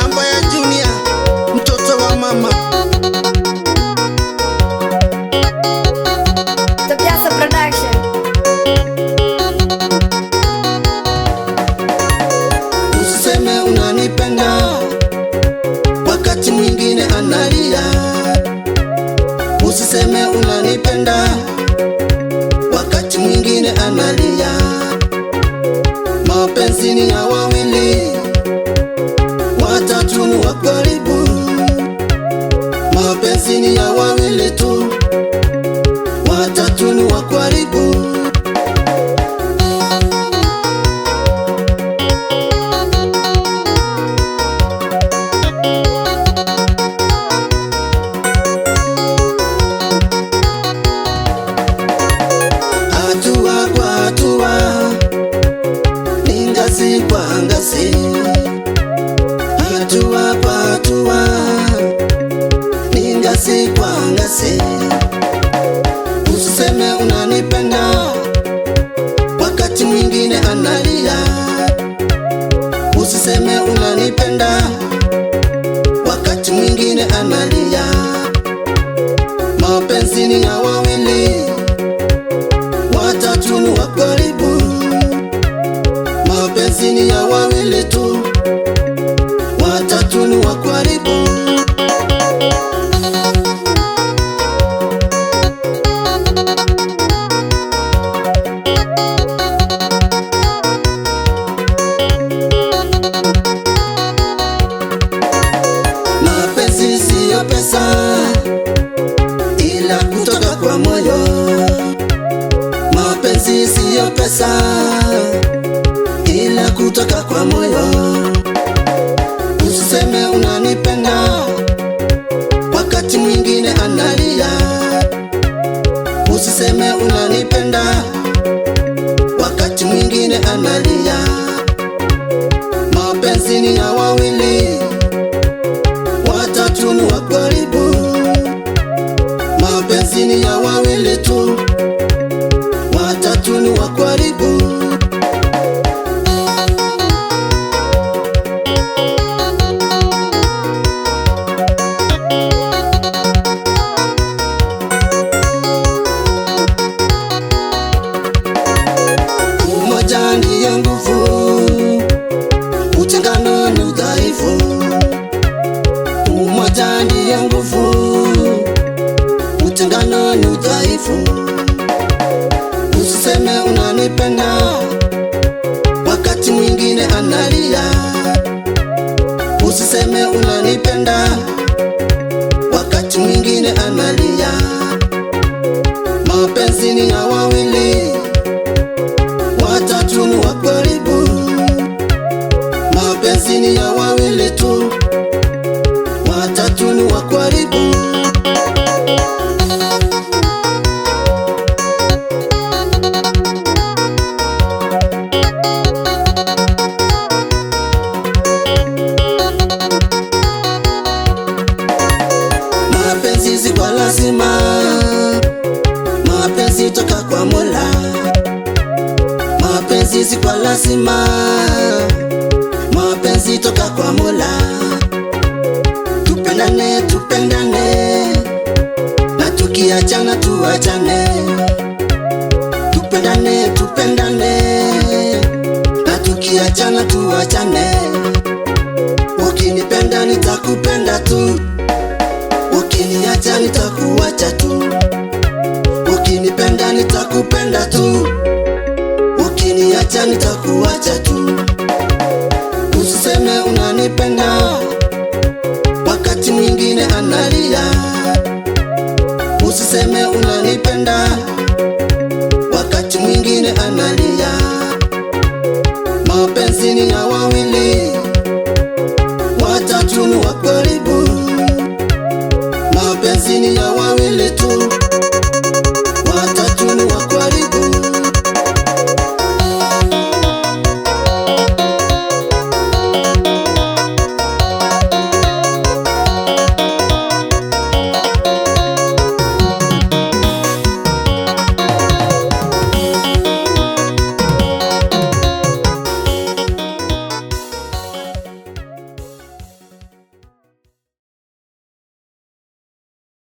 Ambaya Junior, mtoto wa mama. Tobiasa Production. Usiseme unanipenda wakati mwingine analia. Usiseme unanipenda wakati mwingine analia. Mapenzi ni ya wawili, watatu ni wa karibu. Mapenzi ni ya wawili tu, watatu ni wa karibu. Hatua kwa hatua, ni ngazi kwa ngazi. Hatua kwa hatua, ni ngazi kwa ngazi. Usiseme unanipenda wakati mwingine analia. Usiseme unanipenda wakati mwingine analia. Mapenzi ni ya wawili, watatu ni wa karibu. Mapenzi ni ya wawili tu, watatu ni wa karibu. Mapenzi siyo pesa, ila kutoka kwa moyo. Mapenzi siyo pesa, ila kutoka kwa moyo. Usiseme unanipenda wakati mwingine analia. Usiseme unanipenda wakati mwingine analia. Mapenzi ni ya wawili, watatu ni wa karibu. Mapenzi ni ya wawili tu, watatu ni wa karibu. Umoja ndiyo nguvu, utengano ni udhaifu. Umoja ndiyo nguvu, utengano ni udhaifu. Usiseme unanipenda wakati mwingine analia. Usiseme unanipenda wakati mwingine analia. Mapenzi ni ya wawili, watatu ni wa karibu. Mapenzi ni ya wawili tu, watatu ni wa karibu. Mapenzi si kwa lazima, mapenzi toka kwa Mola. Mapenzi si kwa lazima, mapenzi toka kwa Mola. Tupendane, tupendane, na tukiachana tuachane. Tupendane, tupendane, na tukiachana tuachane. Ukinipenda nitakupenda tu, ukiniacha nitakuacha tu. Ukinipenda nitakupenda tu, ukiniacha nitakuacha tu. Usiseme unanipenda wakati mwingine analia.